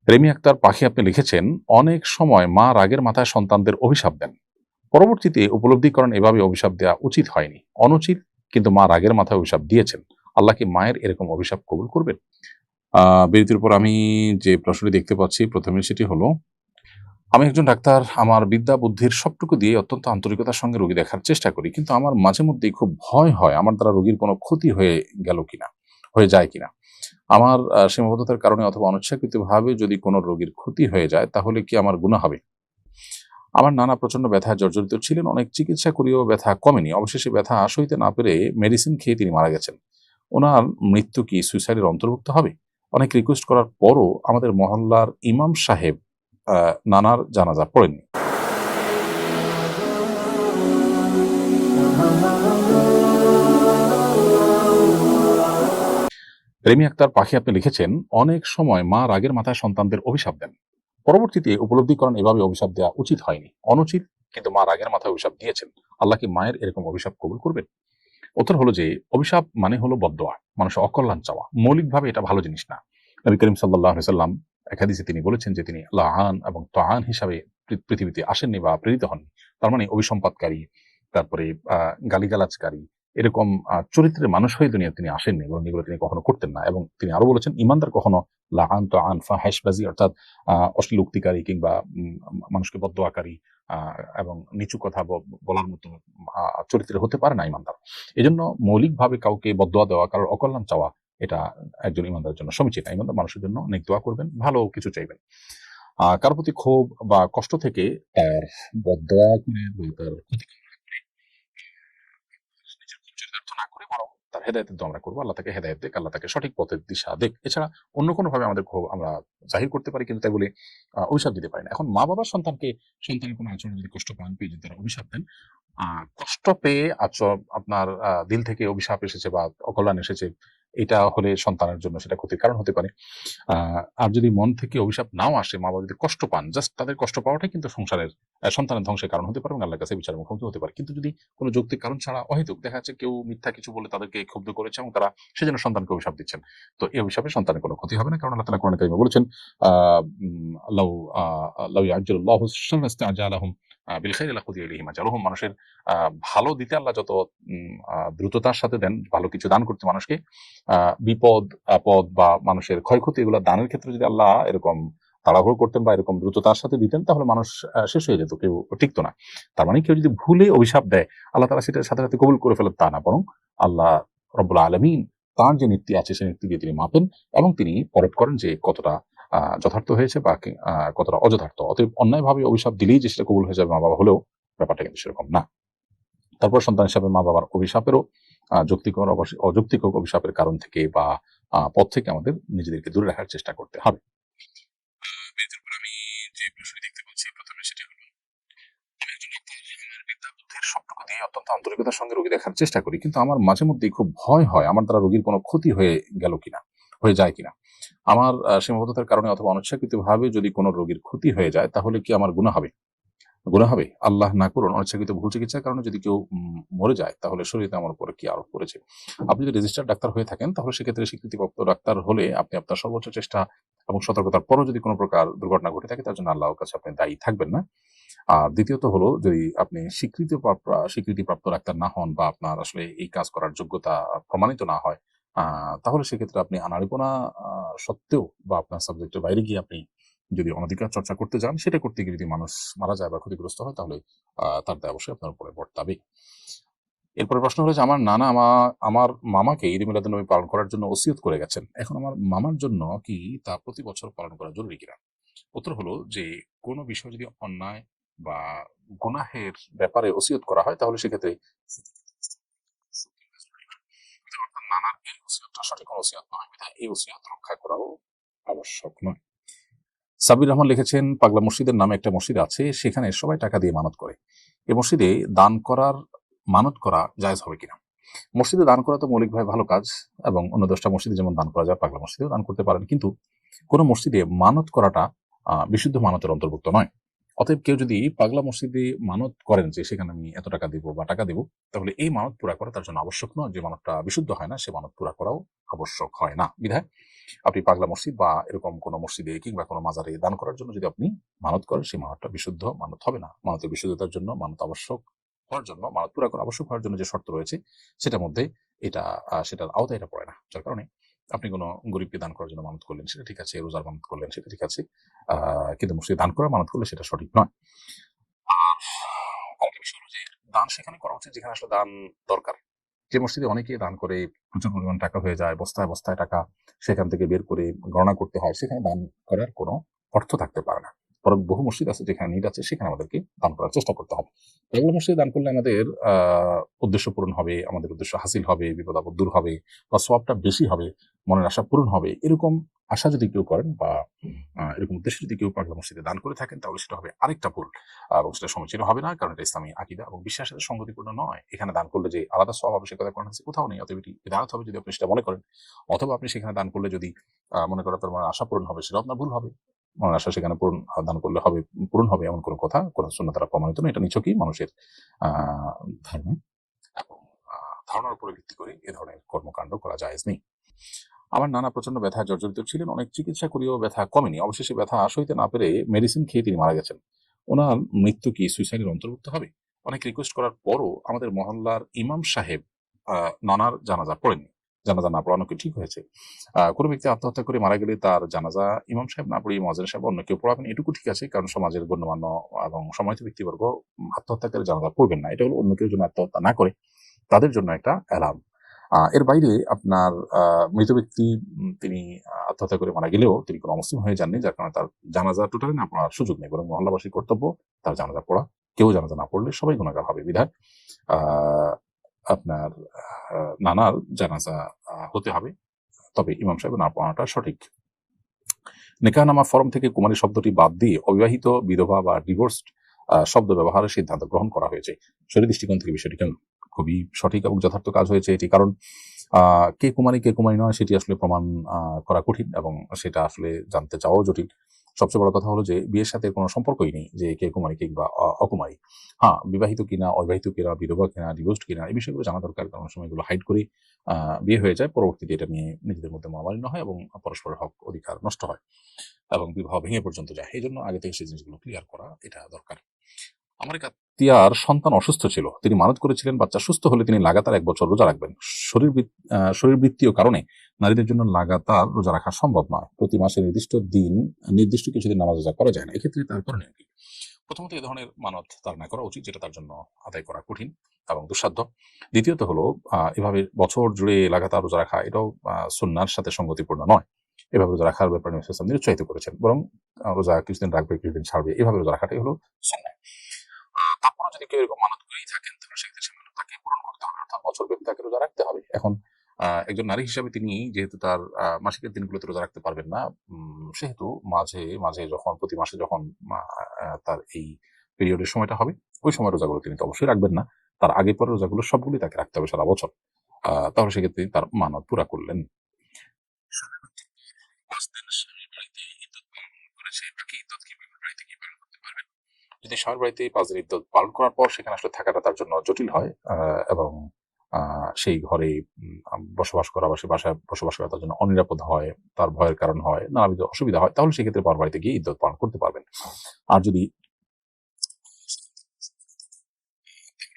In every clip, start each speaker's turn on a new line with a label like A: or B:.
A: Remi Akter পাখি আপনি লিখেছেন, অনেক সময় মা রাগের মাথায় সন্তানদের অভিশাপ দেন। পরবর্তীতে উপলব্ধি করেন এভাবে অভিশাপ দেওয়া উচিত হয়নি, অনুচিত, কিন্তু মা রাগের মাথায় অভিশাপ দিয়েছেন। আল্লাহ কি মায়ের এরকম অভিশাপ কবুল করবেন? বিরতির পর আমি যে প্রশ্নটি দেখতে পাচ্ছি, প্রথমে সেটি হলো, আমি একজন ডাক্তার। আমার বিদ্যা বুদ্ধির সবটুকু দিয়ে অত্যন্ত আন্তরিকতার সঙ্গে রোগী দেখার চেষ্টা করি, কিন্তু আমার মাঝে মধ্যেই খুব ভয় হয় আমার দ্বারা রোগীর কোনো ক্ষতি হয়ে যায় কিনা। আমার সীমাবদ্ধতার কারণে অথবা অনিচ্ছাকৃতভাবে যদি কোনো রোগীর ক্ষতি হয়ে যায়, তাহলে কি আমার গুনাহ হবে? আমার নানা প্রচন্ড ব্যথায় জর্জরিত ছিলেন, অনেক চিকিৎসা করেও ব্যথা কমেনি। অবশেষে ব্যথা সইতে না পেরে মেডিসিন খেয়ে তিনি মারা গেছেন। ওনার মৃত্যু কি সুইসাইডের অন্তর্ভুক্ত হবে? অনেক রিকোয়েস্ট করার পরও আমাদের মহল্লার ইমাম সাহেব নানার জানাজা পড়েননি। রেমি আক্তার পাখি আপনি লিখেছেন, অনেক সময় মা রাগের মাথায় সন্তানদের অভিশাপ দেন। পরবর্তীতে উপলব্ধি করেন এভাবে অভিশাপ দেওয়া উচিত হয়নি, অনুচিত, কিন্তু মা রাগের মাথায় অভিশাপ দিয়েছেন। আল্লাহ কি মায়ের এরকম অভিশাপ কবুল করবেন? উত্তর হলো যে, অভিশাপ মানে হলো বদদোয়া, মানুষের অকল্যাণ চাওয়া। মৌলিকভাবে এটা ভালো জিনিস না। নবী করিম সাল্লাল্লাহু আলাইহি সাল্লাম এক হাদিসে তিনি বলেছেন যে তিনি লাআন এবং তাআন হিসাবে পৃথিবীতে আসেননি বা প্রেরিত হননি। তার মানে অভিসম্পাদকারী, তারপরে গালিগালাজকারী, এরকম চরিত্রের মানুষ হয়ে দুনিয়াতে তিনি আসেননি, এবং এগুলো তিনি কখনো করতেন না। এবং তিনি আরো বলেছেন, ইমানদার কখনো লাআন তাআন ফাহিশবাজি, অর্থাৎ অশ্লীল উক্তিকারী কিংবা মানুষকে বদদোয়াকারী এবং নিচু কথা বলার মতো চরিত্রের হতে পারে না ইমানদার। এজন্য মৌলিকভাবে কাউকে বদদোয়া দেওয়া, কারোর অকল্যাণ চাওয়া, এটা একজন ইমানদারের জন্য সমীচীন না। ইমানদার মানুষের জন্য নেক দোয়া করবেন, ভালো কিছু চাইবেন। কারো প্রতি ক্ষোভ বা কষ্ট থেকে তার বদদোয়া করে বা তার ক্ষতি নিজের খুব চরিতার্থ না করে, বরং তার হেদায়েতের দোয়া আমরা করবো। আল্লাহ তাকে হেদায়েত দিক, আল্লাহ তাকে সঠিক পথের দিশা দিক। এছাড়া অন্য কোনোভাবে আমাদের ক্ষোভ আমরা জাহির করতে পারি, কিন্তু তাই বলে অভিশাপ দিতে পারি না। এখন মা বাবার সন্তানের কোনো আচরণে যদি কষ্ট পান পেয়ে যদি তারা অভিশাপ দেন, কষ্ট পেয়ে আপনার দিল থেকে অভিশাপ এসেছে বা অকল্যাণ এসেছে, এটা হলে সন্তানের জন্য সেটা ক্ষতির কারণ হতে পারে। আর যদি মন থেকে অভিশাপ নাও আসে, মা বাবা যদি কষ্ট পান, জাস্ট তাদের কষ্ট পাওয়াটাই কিন্তু সন্তানের ধ্বংসের কারণ হতে পারে এবং আল্লাহর কাছে বিচারের মুখোমুখি হতে পারে। কিন্তু যদি কোনো যৌক্তিক কারণ ছাড়া অহেতুক দেখা যাচ্ছে কেউ মিথ্যা কিছু বলে তাদেরকে ক্ষুব্ধ করেছে এবং তারা সেজন্য সন্তানকে অভিশাপ দিচ্ছেন, তো এই অভিশাপে সন্তানের কোনো ক্ষতি হবে না, কারণ আল্লাহ তাআলা কোরআনে কারিমে বলেছেন, আহ উম, লাউ লাউ ইয়াজ্জালুল্লাহু শাররা ইসতিআজালাহুম বিল খাইরি লাকুদিয়া ইলাইহিম আজালুহুম। মানুষের ভালো দিতে আল্লাহ যত দ্রুততার সাথে দেন, ভালো কিছু দান করতে মানুষকে, বিপদ আপদ বা মানুষের ক্ষয়ক্ষতি এগুলো দানের ক্ষেত্রে যদি আল্লাহ এরকম তাড়াহুড়ো করতেন বা এরকম দ্রুততার সাথে দিতেন, তাহলে মানুষ শেষ হয়ে যেত, কেউ টিকতো না। তার মানে কেউ যদি ভুলে অভিশাপ দেয়, আল্লাহ তাআলা সেটার সাথে সাথে কবুল করে ফেলেন তা না, বরং আল্লাহ রব্বুল আলামিন তার যে নীতি আছে সেই নীতি দিয়ে তিনি মাপেন এবং তিনি পরখ করেন যে কতটা যথার্থ হয়েছে বা কতটা অযথার্থ। অতএব অন্যায়ভাবে অভিশাপ দিলেই যে সেটা কবুল হয়ে যাবে মা বাবা হলেও, ব্যাপারটা কিন্তু সেরকম না। তারপর সন্তান হিসাবে মা বাবার অভিশাপেরও যৌক্তিক অযৌক্তিক অভিশাপের কারণ থেকে বা পথ থেকে আমাদের নিজেদেরকে দূরে রাখার চেষ্টা করতে হবে। বিরতির পর আমি যে বিষয়টি দেখতে পাচ্ছি, প্রথমে সেটি হলো, আমি একজন ডাক্তার। আমার বিদ্যা বুদ্ধির সবটুকু দিয়ে অত্যন্ত আন্তরিকতার সঙ্গে রোগী দেখার চেষ্টা করি, কিন্তু আমার মাঝে মধ্যেই খুব ভয় হয় আমার দ্বারা রোগীর কোনো ক্ষতি হয়ে যায় কিনা। আমার সীমাবদ্ধতার কারণে অথবা অনিচ্ছাকৃতভাবে যদি কোনো রোগীর ক্ষতি হয়ে যায়, তাহলে কি আমার গুনাহ হবে? আল্লাহ না করুন, অনিচ্ছাকৃত ভুল চিকিৎসার কারণে যদি কেউ মরে যায়, তাহলে শরীয়তে আমার উপরে কি আরোপ করেছে? আপনি যদি রেজিস্টার্ড ডাক্তার হয়ে থাকেন, তাহলে সেক্ষেত্রে স্বীকৃতিপ্রাপ্ত ডাক্তার হলে আপনি আপনার সর্বোচ্চ চেষ্টা এবং সতর্কতার পরও যদি কোনো প্রকার দুর্ঘটনা ঘটে থাকে, তার জন্য আল্লাহর কাছে আপনি দায়ী থাকবেন না। আর দ্বিতীয়ত হলো, যদি আপনি স্বীকৃতিপ্রাপ্ত ডাক্তার না হন বা আপনার আসলে এই কাজ করার যোগ্যতা প্রমাণিত না হয়, তাহলে সেক্ষেত্রে আপনি আনাড়িপনা সত্ত্বেও বা আপনার সাবজেক্টের বাইরে গিয়ে আপনি যদি অনধিকার চর্চা করতে যান, সেটা করতে গিয়ে যদি মানুষ মারা যায় বা ক্ষতিগ্রস্ত হয়, তাহলে তার দায় অবশ্যই আপনার উপরে বর্তাবে। এরপরে প্রশ্ন হলো যে, আমার নানা আমার মামাকে ঈদ মিলাদুন্নবী পালন করার জন্য ওসিয়ত করে গেছেন। এখন আমার মামার জন্য কি তা প্রতি বছর পালন করা জরুরি কিনা? উত্তর হলো যে, কোনো বিষয় যদি অন্যায় বা গুনাহের ব্যাপারে ওসিয়ত করা হয়, তাহলে সেক্ষেত্রে আপনার নানার এই ওসিয়তটা সঠিক কোনো ওসিয়ত নয়, বিধায় এই ওসিয়ত রক্ষা করাও আবশ্যক নয়। সাবির রহমান লিখেছেন, পাগলা মসজিদের নামে একটা মসজিদ আছে, সেখানে সবাই টাকা দিয়ে মানত করে। এই মসজিদে মানত করা জায়েজ হবে কিনা? মসজিদে দান করা তো মৌলিকভাবে ভালো কাজ, এবং অন্য 10টা মসজিদে যেমন দান করা যায়, পাগলা মসজিদেও দান করতে পারেন, কিন্তু কোনো মসজিদে মানত করাটা বিশুদ্ধ মানতের অন্তর্ভুক্ত নয়। অতএব কেউ যদি পাগলা মসজিদে মানত করেন যে সেখানে আমি এত টাকা দিব বা টাকা দিব, তাহলে এই মানত পুরা করা তার জন্য আবশ্যক নয়। যে মানতটা বিশুদ্ধ হয় না, সে মানত পুরা করাও আবশ্যক হয় না। বিধায় আপনি পাগলা মসজিদ বা এরকম কোনো মসজিদে কিংবা কোনো মাজারে দান করার জন্য যদি আপনি মানত করেন, সেই মানতটা বিশুদ্ধ মানত হবে না। মানতের বিশুদ্ধতার জন্য, মানত আবশ্যক হওয়ার জন্য, মানত পুরা করা আবশ্যক হওয়ার জন্য যে শর্ত রয়েছে সেটার মধ্যে এটা সেটার আওতায় এটা পড়ে না। যার কারণে আপনি কোনো গরিবকে দান করার জন্য মানত করলেন, সেটা ঠিক আছে, রোজার মানত করলেন, সেটা ঠিক আছে, কিন্তু মসজিদে দান করার মানত করলে সেটা সঠিক নয়। আর আরেকটা বিষয় হলো যে দান সেখানে করা উচিত যেখানে আসলে দান দরকার। যে মসজিদে অনেকে দান করে প্রচুর পরিমাণ টাকা হয়ে যায়, বস্তায় বস্তায় টাকা সেখান থেকে বের করে গণনা করতে হয়, সেখানে দান করার কোনো অর্থ থাকতে পারে না। বরং বহু মসজিদ আছে যেখানে নিড আছে, সেখানে আমাদেরকে দান করার চেষ্টা করতে হবে। এগুলো মসজিদে দান করলে আমাদের উদ্দেশ্য পূরণ হবে, আমাদের উদ্দেশ্য হাসিল হবে, বিপদ আপদ দূর হবে, বা সওয়াবটা বেশি হবে, মনের আশা পূরণ হবে, এরকম আশা যদি কেউ করেন বা এরকম উদ্দেশ্যে যদি কেউ পাগলা মসজিদে দান করে থাকেন, তাহলে সেটা হবে আরেকটা ভুল, এবং সেটা সমীচীন হবে না, কারণ এটা ইসলামী আকীদা এবং বিশ্বাসের সাথে সঙ্গতিপূর্ণ নয়। এখানে দান করলে যে আলাদা সওয়াব হবে সে কথা কোরআন হাদিসে কোথাও নেই। অতএব এটি বিদআত হবে যদি আপনি সেটা মনে করেন, অথবা আপনি সেখানে দান করলে যদি মনে করেন আপনার মনের আশা পূরণ হবে, সেটা আপনার ভুল হবে। মনের আশা সেখানে দান করলে হবে, পূরণ হবে এমন কোনো কথা কোরআন সুন্নাহ দ্বারা প্রমাণিত নয়। এটা নিছকই মানুষের ধারণা এবং ধারণার উপরে ভিত্তি করে এ ধরনের কর্মকাণ্ড করা জায়েজ নেই। আমার নানা প্রচন্ড ব্যথায় জর্জরিত ছিলেন, অনেক চিকিৎসা করেও ব্যথা কমেনি। অবশেষে ব্যথা সইতে না পেরে মেডিসিন খেয়ে তিনি মারা গেছেন। ওনার মৃত্যু কি সুইসাইডের অন্তর্ভুক্ত হবে? অনেক রিকোয়েস্ট করার পরও আমাদের মহল্লার ইমাম সাহেব নানার জানাজা পড়েননি। জানাজা না পড়ানো কি ঠিক হয়েছে? কোনো ব্যক্তি আত্মহত্যা করে মারা গেলে তার জানাজা ইমাম সাহেব না পড়িয়ে মুয়াজ্জিন সাহেব অন্য কেউ পড়াবেন, এটুকু ঠিক আছে, কারণ সমাজের গণ্যমান্য এবং সম্মানিত ব্যক্তিবর্গ আত্মহত্যাকারী জানাজা পড়বেন না। এটা হলো অন্য কেউ যেন আত্মহত্যা না করে তাদের জন্য একটা অ্যালার্ম। এর বাইরে আপনার মৃত ব্যক্তি তিনি আত্মহত্যা করে মারা গেলেও তিনি কোনো অমুসলিম হয়ে যাননি, যার কারণে তার জানাজা টোটালি না পড়ার সুযোগ নেই, বরং মহল্লাবাসীর কর্তব্য তার জানাজা পড়া। কেউ জানাজা না পড়লে সবাই গুনাহগার হবে। বিধায় আপনার নানার জানাজা হতে হবে, তবে ইমাম সাহেব না পড়ানোটা সঠিক। নিকাহনামা ফরম থেকে কুমারী শব্দটি বাদ দিয়ে অবিবাহিত, বিধবা বা ডিভোর্সড শব্দ ব্যবহারের সিদ্ধান্ত গ্রহণ করা হয়েছে। শরীর দৃষ্টিকোণ থেকে বিষয়টি কেমন? খুবই সঠিক এবং যথার্থ কাজ হয়েছে এটি, কারণ কে কুমারী নয় সেটি আসলে প্রমাণ করা কঠিন এবং সেটা আসলে জানতে চাওয়াও জটিল। সবচেয়ে বড় কথা হলো যে বিয়ের সাথে কোনো সম্পর্কই নেই যে কে কুমারী কিংবা অকুমারী। হ্যাঁ, বিবাহিত কিনা, অবিবাহিত কিনা, বিধবা কিনা, ডিভোর্সড কিনা, এই বিষয়গুলো জানা দরকার, কারণ অনেক সময় এগুলো হাইড করে বিয়ে হয়ে যায়, পরবর্তীতে এটা নিয়ে নিজেদের মধ্যে মনোমালিন্য হয় এবং পরস্পরের হক অধিকার নষ্ট হয় এবং বিবাহ ভেঙে পর্যন্ত যায়। এই জন্য আগে থেকে সেই জিনিসগুলো ক্লিয়ার করা এটা দরকার। আমার এক আত্মীয়ার সন্তান অসুস্থ ছিল, তিনি মানত করেছিলেন বাচ্চা সুস্থ হলে তিনি লাগাতার 1 বছর রোজা রাখবেন। শরীরবৃত্তীয় কারণে নারীদের জন্য লাগাতার রোজা রাখা সম্ভব নয়। প্রতি মাসে নির্দিষ্ট কিছুদিন নামাজ রোজা করা যায় না। এক্ষেত্রে তার করণীয় কি? প্রথমত, এ ধরনের মানত তার না করা উচিত, যেটা তার জন্য আদায় করা কঠিন এবং দুঃসাধ্য। দ্বিতীয়ত হলো এভাবে বছর জুড়ে লাগাতার রোজা রাখা, এটাও সুন্নাহর সাথে সঙ্গতিপূর্ণ নয়। এভাবে রোজা রাখার ব্যাপারে নবী সাল্লাল্লাহু আলাইহি ওয়াসাল্লাম নিরুৎসাহিত করেছেন, বরং রোজা কিছুদিন রাখবে, কিছুদিন ছাড়বে, এভাবে রোজা রাখাটাই হলো সুন্নাহ। তারপরও যদি কেউ এরকম মানত করেই থাকেন, তাহলে সেক্ষেত্রে সে মানত তাকে পূরণ করতে হবে, অর্থাৎ বছরব্যাপী তাকে রোজা রাখতে হবে। এখন একজন নারী হিসাবে তিনি যেহেতু তার মাসিকের দিনগুলোতে রোজা রাখতে পারবেন না, সেহেতু মাঝে মাঝে যখন প্রতি মাসে যখন তার এই পিরিয়ডের সময়টা হবে, ওই সময় রোজাগুলো তিনি তো অবশ্যই রাখবেন না। তার আগে পরে রোজাগুলো সবগুলোই তাকে রাখতে হবে সারা বছর। তাহলে সেক্ষেত্রে তার মানত পুরা করলেন। 5 দিন স্বামীর বাড়িতে ইদ্যত পালন করেছে, বাকি ইদ্যত কি বাবার বাড়িতে গিয়ে পালন করতে পারবেন? যদি স্বামীর বাড়িতে 5 দিন ইদ্যত পালন করার পর সেখানে আসলে থাকাটা তার জন্য জটিল হয়, এবং সেই ঘরে বসবাস করা বা সে বাসায় বসবাস করা তার জন্য অনিরাপদ হয়, তার ভয়ের কারণ হয়, নানাবিধ অসুবিধা হয়, তাহলে সেক্ষেত্রে বাবার বাড়িতে গিয়ে ইদ্যত পালন করতে পারবেন। আর যদি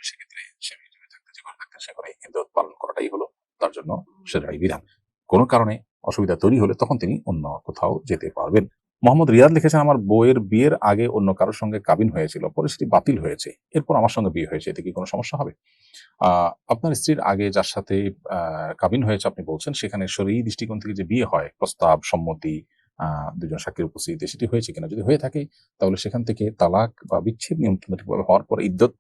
A: সেক্ষেত্রে স্বামী যদি থাকতে যে ঘরে থাকতেন সে ঘরে ইদ্যত পালন করাটাই হলো তার জন্য শরীয়ী বিধান। কোনো কারণে অসুবিধা তৈরি হলে তখন তিনি অন্য কোথাও যেতে পারবেন। মোহাম্মদ রিয়াদ লিখেছেন, আমার বউয়ের বিয়ের আগে অন্য কারোর সঙ্গে কাবিন হয়েছিল, পরে সেটি বাতিল হয়েছে, এরপর আমার সঙ্গে বিয়ে হয়েছে, এতে কি কোনো সমস্যা হবে? আপনার স্ত্রীর আগে যার সাথে কাবিন হয়েছে আপনি বলছেন, সেখানে শরঈ দৃষ্টিকোণ থেকে যে বিয়ে হয়, প্রস্তাব, সম্মতি, দুজন সাক্ষীর উপস্থিতিতে সেটি হয়েছে কিনা, যদি হয়ে থাকে তাহলে সেখান থেকে তালাক বা বিচ্ছেদ নিয়ন্ত্রণভাবে হওয়ার পর, ইদ্যত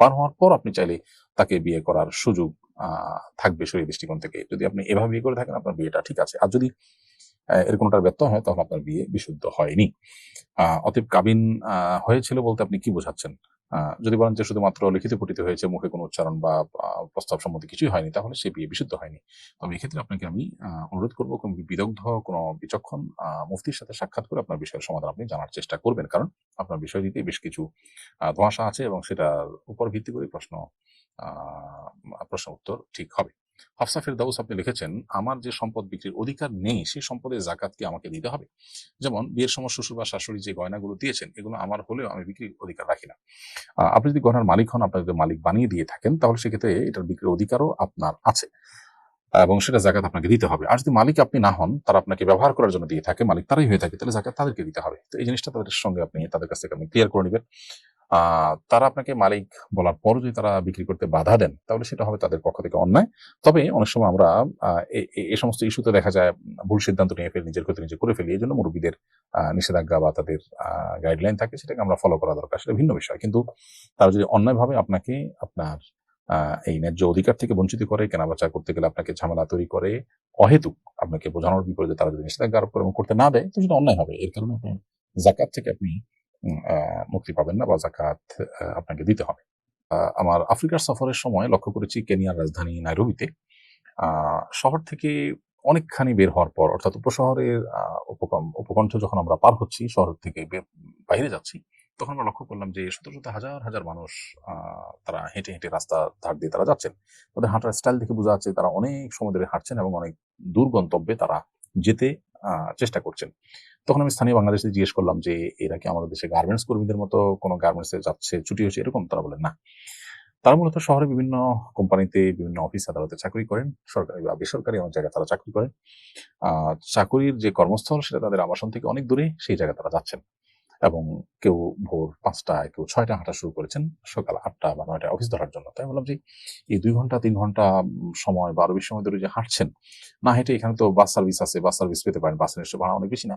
A: পার হওয়ার পর আপনি চাইলে তাকে বিয়ে করার সুযোগ থাকবে শরীর দৃষ্টিকোণ থেকে। যদি আপনি এভাবে বিয়ে করে থাকেন, আপনার বিয়েটা ঠিক আছে। আর যদি এর কোনটার ব্যত্যয় হয়, তাহলে আপনার বিয়ে বিশুদ্ধ হয়নি। অতএব কাবিন হয়েছিল বলতে আপনি কি বোঝাচ্ছেন? যদি বলেন যে শুধুমাত্র লিখিত পঠিত হয়েছে, মুখে কোনো উচ্চারণ বা প্রস্তাব সম্মতি কিছুই হয়নি, তাহলে সে বিয়ে বিশুদ্ধ হয়নি। তবে এক্ষেত্রে আপনাকে আমি অনুরোধ করব কোনো বিদগ্ধ কোনো বিচক্ষণ মুফতির সাথে সাক্ষাৎ করে আপনার বিষয়ের সমাধান আপনি জানার চেষ্টা করবেন। কারণ আপনার বিষয়টিতে বেশ কিছু ধোঁয়াশা আছে এবং সেটার উপর ভিত্তি করে প্রশ্ন উত্তর ঠিক হবে। হাফসা ফেরদাউস আপনি লিখেছেন, আমার যে সম্পদ বিক্রির অধিকার নেই সেই সম্পদের জাকাত কি আমাকে দিতে হবে? যেমন বিয়ের সময় শ্বশুর বা শাশুড়ি যে গয়নাগুলো দিয়েছেন এগুলো আমার হলেও আমি বিক্রির অধিকার রাখি না। আপনি যদি গয়নার মালিক হন, আপনার যদি মালিক বানিয়ে দিয়ে থাকেন, তাহলে সেক্ষেত্রে এটার বিক্রির অধিকারও আপনার আছে এবং সেটা জাকাত আপনাকে দিতে হবে। আর যদি মালিক আপনি না হন, তারা আপনাকে ব্যবহার করার জন্য দিয়ে থাকে, মালিক তারাই হয়ে থাকে, তাহলে জাকাত তাদেরকে দিতে হবে। তো এই জিনিসটা তাদের সঙ্গে আপনি তাদের কাছ থেকে আপনি ক্লিয়ার করে নিবেন। তারা আপনাকে মালিক বলার পরও যদি তারা বিক্রি করতে বাধা দেন, তাহলে সেটা হবে তাদের পক্ষ থেকে অন্যায়। তবে অনেক সময় আমরা এই সমস্ত ইস্যুতে দেখা যায় ভুল সিদ্ধান্ত নিয়ে ফেলি, নিজের ক্ষতি নিজে করে ফেলি। এই জন্য মুরব্বীদের নিষেধাজ্ঞা বা তাদের গাইডলাইন থাকে, সেটাকে আমরা ফলো করা দরকার, সেটা ভিন্ন বিষয়। কিন্তু তারা যদি অন্যায়ভাবে আপনাকে আপনার এই ন্যায্য অধিকার থেকে বঞ্চিত করে, কেনাবেচা করতে গেলে আপনাকে ঝামেলা তৈরি করে, অহেতুক আপনাকে বোঝানোর বিপরীতে তারা যদি নিষেধাজ্ঞা আরোপ করে এবং করতে না দেয়, তো সেটা অন্যায় হবে। এর কারণে আপনার জাকাত থেকে আপনি মুক্তি পাবেন না বা জাকাত আপনাকে দিতে হবে। আমার আফ্রিকার সফরের সময় লক্ষ্য করেছি কেনিয়ার রাজধানী নাইরোবিতে শহর থেকে অনেকখানি বের হওয়ার পর, অর্থাৎ উপশহরের উপকণ্ঠ যখন আমরা পার হচ্ছি, শহর থেকে বাইরে যাচ্ছি, তখন আমরা লক্ষ্য করলাম যে শত শত হাজার হাজার মানুষ তারা হেঁটে হেঁটে রাস্তার ধার দিয়ে তারা যাচ্ছেন। তাদের হাঁটার স্টাইল দেখে বোঝা যাচ্ছে তারা অনেক সময় ধরে হাঁটছেন এবং অনেক দূর গন্তব্যে তারা যেতে চেষ্টা করছেন। তখন আমি স্থানীয় বাংলাদেশে জিজ্ঞেস করলাম যে এরা কি আমাদের দেশে গার্মেন্টস কর্মীদের মতো কোনো গার্মেন্টসে যাচ্ছে, ছুটি হয়েছে এরকম? তারা বলেন না। তারা মূলত শহরে বিভিন্ন কোম্পানিতে, বিভিন্ন অফিস আদালতে চাকরি করেন, সরকারি বা বেসরকারি অনেক জায়গায় তারা চাকরি করেন। চাকুরির যে কর্মস্থল সেটা তাদের আবাসন থেকে অনেক দূরে, সেই জায়গায় তারা যাচ্ছেন এবং কেউ ভোর ৫টায়, কেউ ৬টায় হাঁটা শুরু করেছেন সকাল ৮টা বা ৯টায় অফিস ধরার জন্য। তাই আমি বললাম যে এই ২ ঘন্টা ৩ ঘন্টা সময় বা আরো বেশি সময় ধরে যে হাঁটছেন, না হেঁটে এখানে তো বাস সার্ভিস আছে, বাস সার্ভিস পেতে পারেন, বাসের নিশ্চয়ই ভাড়া অনেক বেশি না?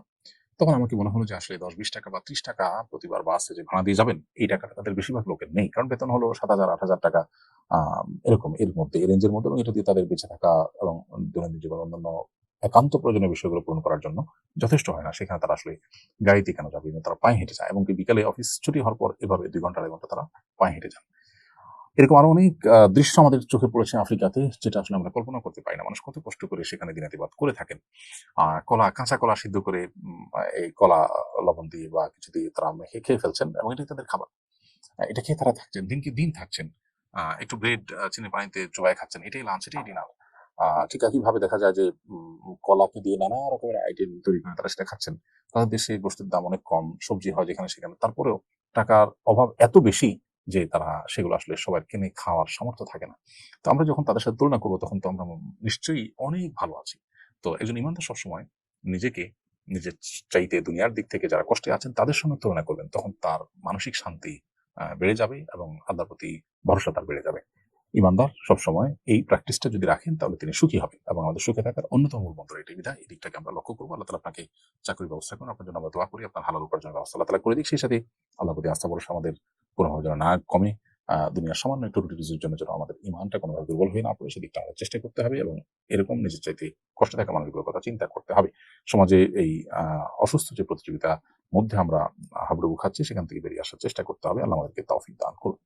A: তখন আমাকে মনে হলো যে আসলে ৳১০-২০ বা ৳৩০ প্রতিবার বাসে যে ভাড়া দিয়ে যাবেন, এই টাকাটা তাদের বেশিরভাগ লোকের নেই। কারণ বেতন হলো ৳৭,০০০, ৳৮,০০০ এরকম এর মধ্যে, এই রেঞ্জের মধ্যে, এবং এটা দিয়ে তাদের বেঁচে থাকা এবং দৈনন্দিন জীবনের অন্যান্য একান্ত প্রয়োজনীয় বিষয়গুলো পূরণ করার জন্য যথেষ্ট হয় না। সেখানে তারা আসলে গাড়িতে কেন যাবে? তারা পায়ে হেঁটে যায় এবং বিকালে অফিস ছুটি হওয়ার পর এভাবে ২ ঘন্টা ২.৫ ঘন্টা তারা পায়ে হেঁটে যান। এরকম আরো অনেক দৃশ্য আমাদের চোখে পড়েছে আফ্রিকাতে, যেটা আসলে আমরা কল্পনা করতে পারি না। মানুষ কত কষ্ট করে সেখানে দিনাতিপাত করে থাকেন। কাঁচা কলা সিদ্ধ করে এই কলা লবণ দিয়ে বা কিছু দিয়ে তারা মেখে খেয়ে ফেলছেন এবং এটাই তাদের খাবার। এটা খেয়ে তারা থাকছেন, দিনকে দিন থাকছেন। একটু ব্রেড চিনি পানিতে চোবায়ে খাচ্ছেন। এটাই লাঞ্চ, এটাই ডিনার। ঠিক একইভাবে দেখা যায় যে কলাকে দিয়ে নানা রকমের আইটেম তৈরি করে তারা সেটা খাচ্ছেন। তাদের দেশে গোশতের দাম অনেক কম, সবজি হয় যেখানে সেখানে। তারপরেও টাকার অভাব এত বেশি যে তারা সেগুলো আসলে সবার কিনে খাওয়ার সামর্থ্য থাকে না। তো আমরা যখন তাদের সাথে তুলনা করব তখন তো আমরা নিশ্চয়ই অনেক ভালো আছি। তো একজন ইমানদার সবসময় নিজেকে নিজের চাইতে দুনিয়ার দিক থেকে যারা কষ্টে আছেন তাদের সঙ্গে তুলনা করবেন। তখন তার মানসিক শান্তি বেড়ে যাবে এবং আল্লাহর প্রতি ভরসা তার বেড়ে যাবে। ইমানদার সবসময় এই প্র্যাকটিসটা যদি রাখেন তাহলে তিনি সুখী হবেন এবং আমাদের সুখে থাকার অন্যতম মূল মন্ত্র এটাই। বিধায় এই দিকটাকে আমরা লক্ষ্য করবো। আল্লাহ তাআলা আপনাকে চাকরির ব্যবস্থা করুন। আপনার জন্য আমরা দোয়া করি। আপনার হালাল উপার্জনের ব্যবস্থা আল্লাহ তাআলা করে দিক। সেই সাথে আল্লাহর প্রতি আস্থা ভরসা আমাদের কোনোভাবে যেন না কমে। দুনিয়ার সামান্য একটু রুটি-রুজির জন্য যেন আমাদের ঈমানটা কোনোভাবে দুর্বল হয়ে না পড়ে, সেদিকটা আমাদের চেষ্টা করতে হবে এবং এরকম নিজের চাইতে কষ্টে থাকা মানুষগুলোর কথা চিন্তা করতে হবে। সমাজে এই অসুস্থ যে প্রতিযোগিতার মধ্যে আমরা হাবুডুবু খাচ্ছি, সেখান থেকে বেরিয়ে আসার চেষ্টা করতে হবে। আল্লাহ আমাদেরকে তৌফিক দান করুন।